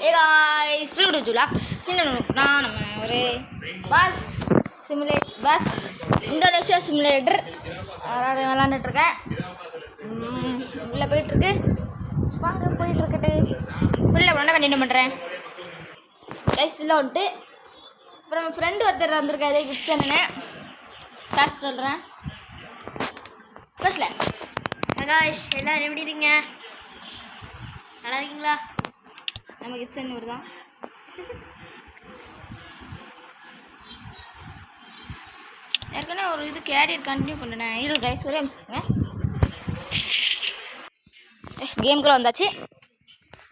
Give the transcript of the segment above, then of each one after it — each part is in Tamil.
Hey guys, welcome to Julax. நம்ம ஒரு பஸ் இந்தோனேஷியா சிமுலேட்டர் விளாண்டுட்டு இருக்கேன். உள்ளே போயிட்டுருக்கு. வாங்க போயிட்டுருக்கட்டு உள்ளே பண்ண கண்டினியூ பண்ணுறேன். கைஸ் இல்லை வந்துட்டு அப்புறம் ஃப்ரெண்டு ஒருத்தர் வந்திருக்காரு. கிட்ஸ் காசு சொல்கிறேன். பஸ்ஸில் காய்ஸ் எல்லோரும் எப்படி இருக்கீங்க? நல்லா இருக்கீங்களா? நம்ம கிட்ஸ் ஒரு தான் ஏற்கனவே ஒரு இது கேரியர் கண்டினியூ பண்ணுறேன். இது கைஸ் ஒரே கேம்குள்ளே வந்தாச்சு.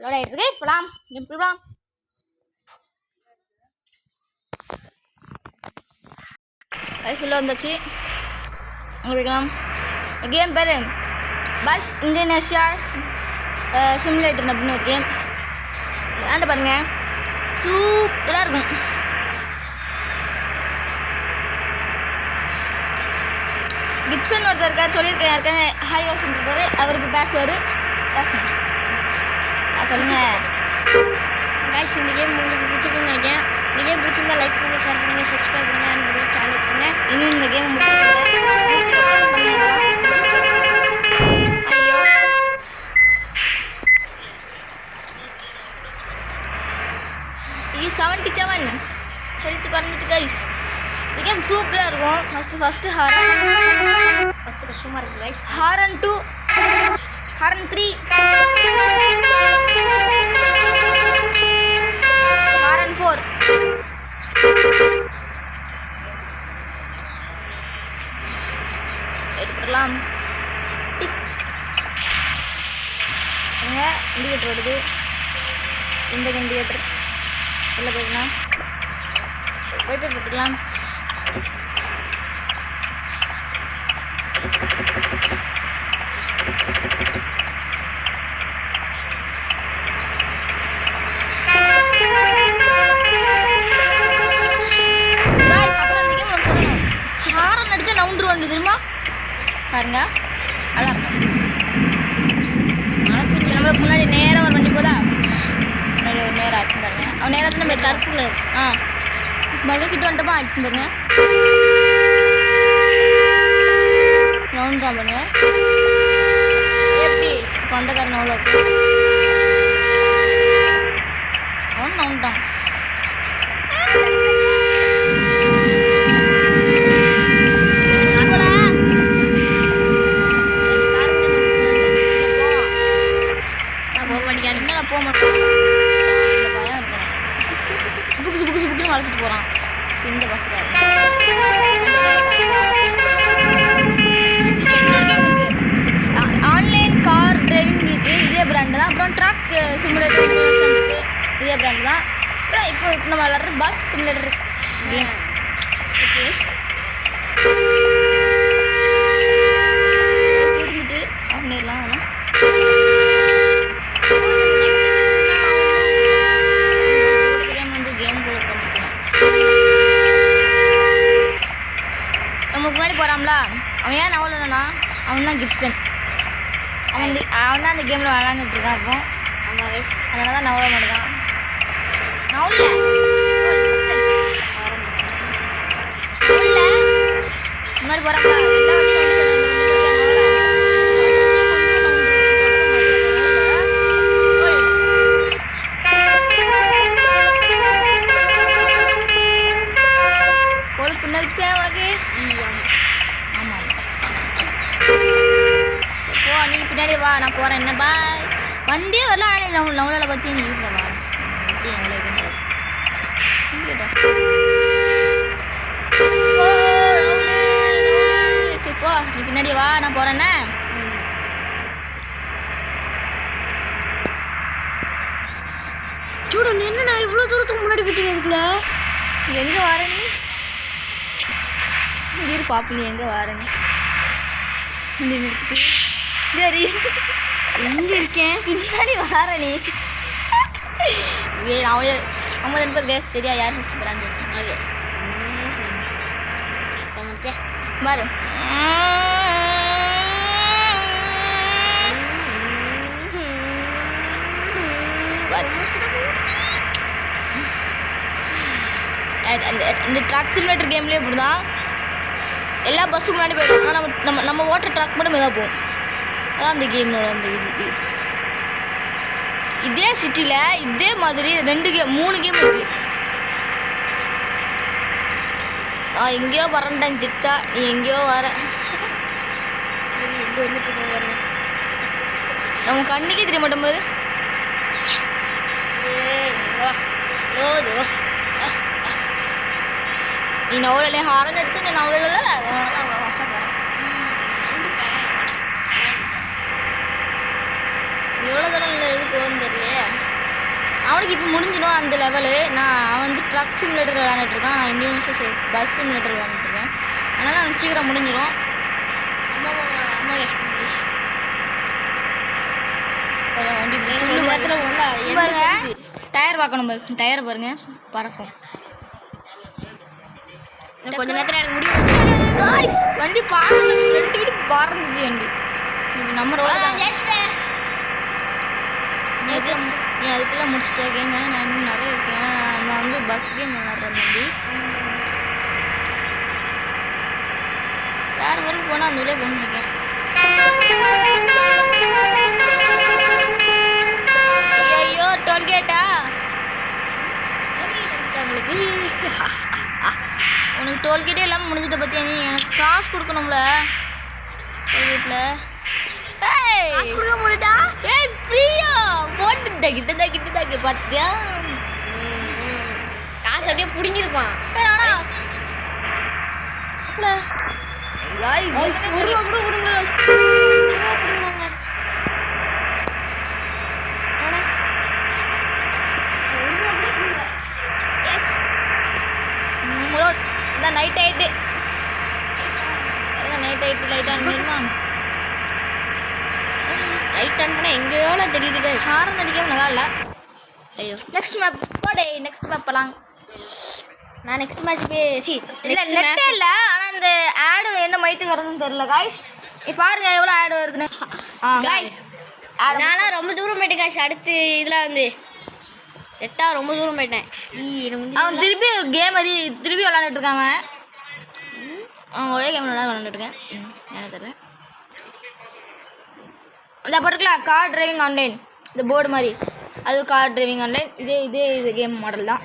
லோட் ஆகிட்டு இருக்கு. போகலாம் கேம் போகலாம். கைஸ் உள்ள வந்தாச்சு. உங்களுக்கு கேம் பேர் பஸ் இந்தோனேஷியா சிமுலேட்டர் அப்படின்னு ஒரு கேம் விளாண்டு பாருங்கள். சூப்பராக இருக்கும். கிப்சன் ஒருத்தர் இருக்கார், சொல்லியிருக்கேன் யாருக்கானே ஹாய் வாசிட்டு இருப்பார். அவர் இப்போ பேசுவார். பேசுங்க சொல்லுங்கள். காய்ஸ் இந்த கேம் உங்களுக்கு பிடிச்சிருக்குன்னு நினைக்கிறேன். இந்த கேம் பிடிச்சிருந்தா லைக் பண்ணுங்கள், ஷேர் பண்ணுங்கள், சப்ஸ்கிரைப் பண்ணுங்கள், அண்ட் சேனல் வச்சுங்க. இன்னும் இந்த கேம் முடிச்சிருக்கேன். இது 77 ஹெல்த் குறைஞ்சிட்டு கைஸ். இந்த கேம் சூப்பராக இருக்கும். ஃபஸ்ட்டு ஹாரன் கஷ்டமாக இருக்குது கைஸ். ஹாரன் 2 ஹாரன் 3 ஹாரன் 4 எடுத்துடலாம். டிக் இண்டிகேட்டர் வருது. இந்த இண்டிகேட்டர் உள்ள போய்க்கலாம். போய்ட்டு போட்டுக்கலாம். ஹாரன் அடிச்சா நவுண்டு வந்து தெரியுமா பாருங்க. நல்லா இருக்கும். நம்மளுக்கு முன்னாடி நேராக ஒரு வண்டி போதா, முன்னாடி ஒரு நேரம் ஆக்கும் பாருங்க. அவன் நேரத்தில் நம்ம கருப்புல மக கிட்ட வந்துட்டோமா ஆக்கும் பாருங்க. நவுண்டான் பாருங்க எப்படி இப்போ அந்த காரணம் அவ்வளோ அவன் நவுண்டான். போக மாட்டேன். இந்த பயம் இருக்கணும். சுப்புக்குன்னு வளைச்சிட்டு போகிறான் இந்த பஸ்ஸுக்காக. ஆன்லைன் கார் டிரைவிங் இருக்குது. இதே பிராண்டு தான். அப்புறம் ட்ரக் சிமுலேட்டர் இருக்குது. இதே பிராண்டு தான். அப்புறம் இப்போ நம்ம விளாட்ற பஸ் சிமுலேட்டர் கேம். முடிஞ்சிட்டு ஆஃப் பண்ணிடலாம். அதெல்லாம் நமக்கு முன்னாடி போகிறான்ல அவன் ஏன் நவலனா, அவன் தான் கிப்சன். அவன் தான் அந்த கேமில் விளாண்டுட்டு இருக்கான். அப்போ ஆமாம் வயசு அதனால தான் நவல மாட்டுதான். நவல முன்னாடி போகிறாங்களா எல்லா வண்டியும் கொழுப்பு நடிச்சேன் உனக்கு. ஆமாம் சரி போ, நீ பின்னாடி வா, நான் போகிறேன். என்ன பாய் வண்டியே வரல. ஆனால் நவலால் பற்றி நீ வீட்டில் வா. எப்படி நவலை சரி போ, நீ பின்னாடி வா, நான் போகிறேன்னே. சூடு என்ன நான் இவ்வளோ தூரத்துக்கு முன்னாடி போயிட்டீங்க. இதுக்குள்ள எங்கே வர நீ? திடீர் பாப்பு நீ எங்கே வரேன்னு வண்டி நிறுத்திட்டு சரி எங்கே இருக்கேன் பின்னாடி வர நீ. அவங்க 2 பேர் வேஸ்ட். சரியா யார் ஃபஸ்ட்டு போகிறான்னு பாரு. இந்த ட்ரக் சிமுலேட்டர் கேம்லேயே இப்படி தான் எல்லா பஸ்ஸும் முன்னாடி போயிடும். ஆனால் நம்ம ஓட்டுற ட்ரக் மட்டும் மெதுவாக போகும். அதான் அந்த கேமோட அந்த இது. இதே சிட்டியில் இதே மாதிரி 3 கேம் இருக்குது. நான் எங்கேயோ வரேன்டான் சிட்டா, நீ எங்கேயோ வர. எங்கே வந்துட்டு இருக்கோம் பாருங்க. நம்ம கண்ணுக்கே தெரிய மாட்டோம் பாரு. நீ நவலே ஹாரன் எடுத்து நீ நவல கஷ்டப்படுறேன். எவ்வளோ தூரம் இது போகுதுன்னு தெரியலையே. அவனுக்கு இப்போ முடிஞ்சிடும் அந்த லெவலு. அவன் வந்து ட்ரக் சிமுலேட்டர் விளாண்டுட்ருக்கான். நான் இண்டிவிஜுவல்ஸாக பஸ் சிமுலேட்டர் விளாண்டுட்ருக்கேன். அதனால் அவனுக்கு சீக்கிரம் முடிஞ்சிடும். அம்மா வண்டி பாருங்க. டயர் பார்க்கணும். டயர் பாருங்க பறக்கும். கொஞ்ச நேரத்தில் எனக்கு முடியும். வண்டி பாருங்க 2 வீடு பறந்துச்சு வண்டி. இப்போ நம்ம ரோட நீ அதுக்கெல்லாம் முடிச்சிட்டேன் கேமு. நான் இன்னும் நிறைய இருக்கேன். நான் வந்து பஸ் கேம் விளாட்றேன் தம்பி. வேறு ஊருக்கு போனால் அந்த ஊரே போகணுன்னு இருக்கேன். ஐயோ டோல்கேட்டா உனக்கு டோல்கேட்டே இல்லாமல் முடிஞ்சிட்ட பற்றியா? நீ எனக்கு காசு கொடுக்கணும்ல டோல்கேட்டில். கொடுக்க முடியட்டா? ஏய் ஃப்ரீயா போட்டு கிட்ட பார்த்தியா? காசு அப்படியே பிடிங்கிருப்பான். ஒரு ரூபா கூட கொடுங்க. இதான் நைட் ஆயிட்டு லைட் ஆனிடுமா? லைட் ஆன் பண்ணால் எங்கேயோல தெரியுது. ஹாரன் அடிக்காம நல்லா இல்லை. ஐயோ நெக்ஸ்ட் மேப் போடே. நெக்ஸ்ட் மேப் போகலாம். நான் நெக்ஸ்ட் மேட்ச் போய் இல்லை நெட்டே இல்லை. ஆனால் இந்த ஆடு என்ன மயத்துக்கு வருதுன்னு தெரியல காய்ஸ். இப்போ பாருங்க எவ்வளோ ஆடு வருதுன்னு. காய்ஸ் நான்லாம் ரொம்ப தூரம் போயிட்டேன் காய்ஸ். அடுத்து இதில் வந்து செட்டாக ரொம்ப தூரம் போயிட்டேன். அவன் திருப்பி கேம் திருப்பி விளாண்டுட்டு இருக்காங்க. அவன் ஒரே கேம் விளாண்டுட்டு இருக்கேன். எனக்கு தெரியல. அந்த பர்டிகுலர் கார் டிரைவிங் ஆன்லைன் இந்த போர்டு மாதிரி அது கார் டிரைவிங் ஆன்லைன். இது கேம் மாடல் தான்.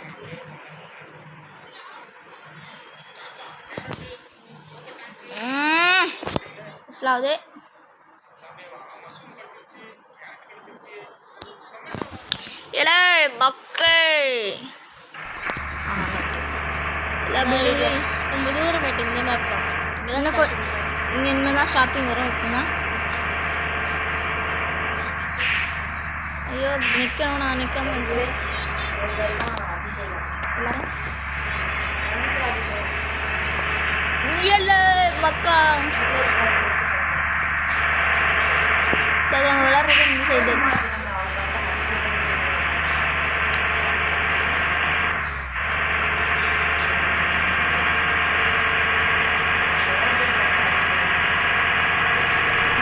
ஃபுல்லாகுது. ஏலே மக்கள் ரொம்ப தூரம் போயிட்டு இந்த மேப் தான். இங்கே இனிமேல் தான் ஸ்டாப்பிங் வரும். இருக்குன்னா ஐயோ நிற்கணும். நான் நிற்காம எல்லாரும் இல்லை மக்கா சரி அவங்க விளாட்றது இந்த சைடு.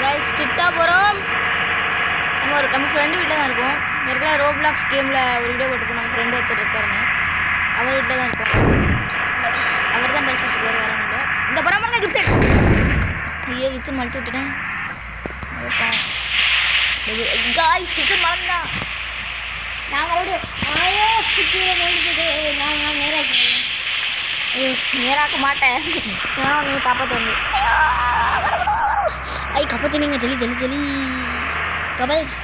கைஸ் ஸ்ட்ரிக்டாக போகிறோம். நம்ம ஃப்ரெண்டு வீட்டில் தான் இருக்கோம். ஏற்கனவே ரோப்ளாக்ஸ் கேமில் ஒரு வீடியோ போட்டுப்போம். நம்ம ஃப்ரெண்டு ஒருத்தர் இருக்காருங்க. அவர் வீட்டில் தான் இருக்கோம். அவர் தான் பேசிட்டு இருக்காரு. வேற ஒன்று இந்த படம் தான் கிப்சன். ஐயோ கிச்சன் மறைச்சு விட்டுட்டேன். காய்ஸ் கிச்சன் மறந்தான். நான் மறுபடியும் நான் நேராக ஐயோ நேராக்க மாட்டேன். ஏன்னா நீங்கள் காப்பாற்ற ஐ காப்பாற்றினீங்க. ஜலி கபல்ஸ்.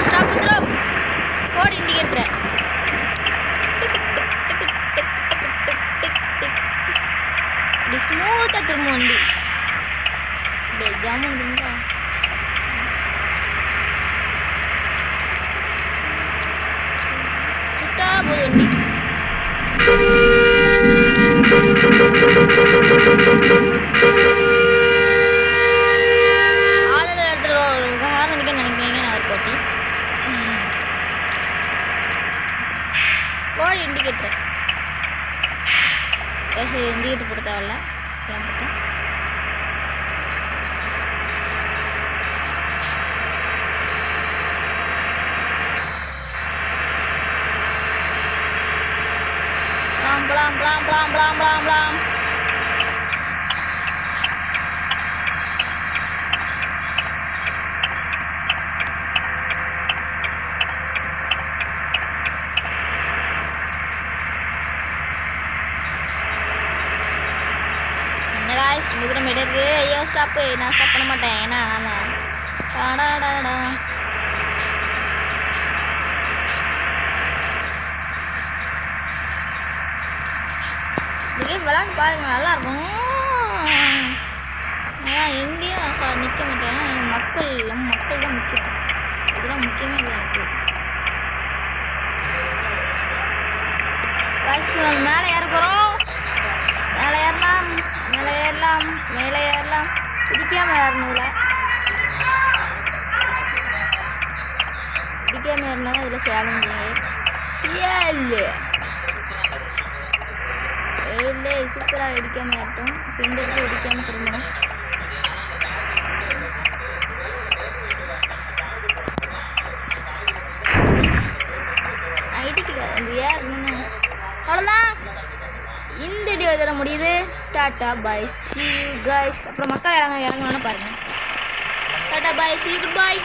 ஸ்டாப் வந்துடும். போடு இண்டிகேட்டர். இப்படி ஸ்மூத்தாக திரும்ப வண்டி இப்படி ஜாமுன் திரும்பா. சுட்டா போது வண்டி. ஆளுநர் இடத்துல ஹார்ன் அடிக்க நினைக்கிறீங்க. நான் ஒரு கோட்டி போடு இண்டிகேட்டர். இண்டிகேட்டர் போட தேவையில்ல. போட்டேன். பலாம் பலாம் பலாம் பலாம் பலாம் பலாம். முதுரம் இருக்கு. ஐயோ ஸ்டாப்பு, நான் ஸ்டாப் பண்ண மாட்டேன். ஏன்னா நான் டாடாடாடா. இந்த கேம் விளாண்டு பாருங்க, நல்லாயிருக்கும். ஆனால் எங்கேயும் நான் நிற்க மாட்டேன். மக்கள் தான் முக்கியம். இதெல்லாம் முக்கியமே இல்லை எனக்கு. காய்ச்சி நம்ம மேலே ஏற போகிறோம். மேலே ஏறலாம், மேலே ஏறலாம், மேலே ஏறலாம். பிடிக்காமல் ஏறணும்ல, பிடிக்காமல் ஏறினாலும் இதில் சேலஞ்சு. இல்லை சூப்பராக இடிக்காமல் ஏறட்டும். இப்போ இந்த இடத்துல இடிக்காமல் திரும்பணும். இடிக்கல, அந்த ஏறணும்னு அவ்வளோதான். இந்த வீடியோ இதோட முடியுது. Tata bye, see you guys. அப்புறம் மக்கள் இறங்கணும்னு பாருங்கள். Tata bye, see you, goodbye.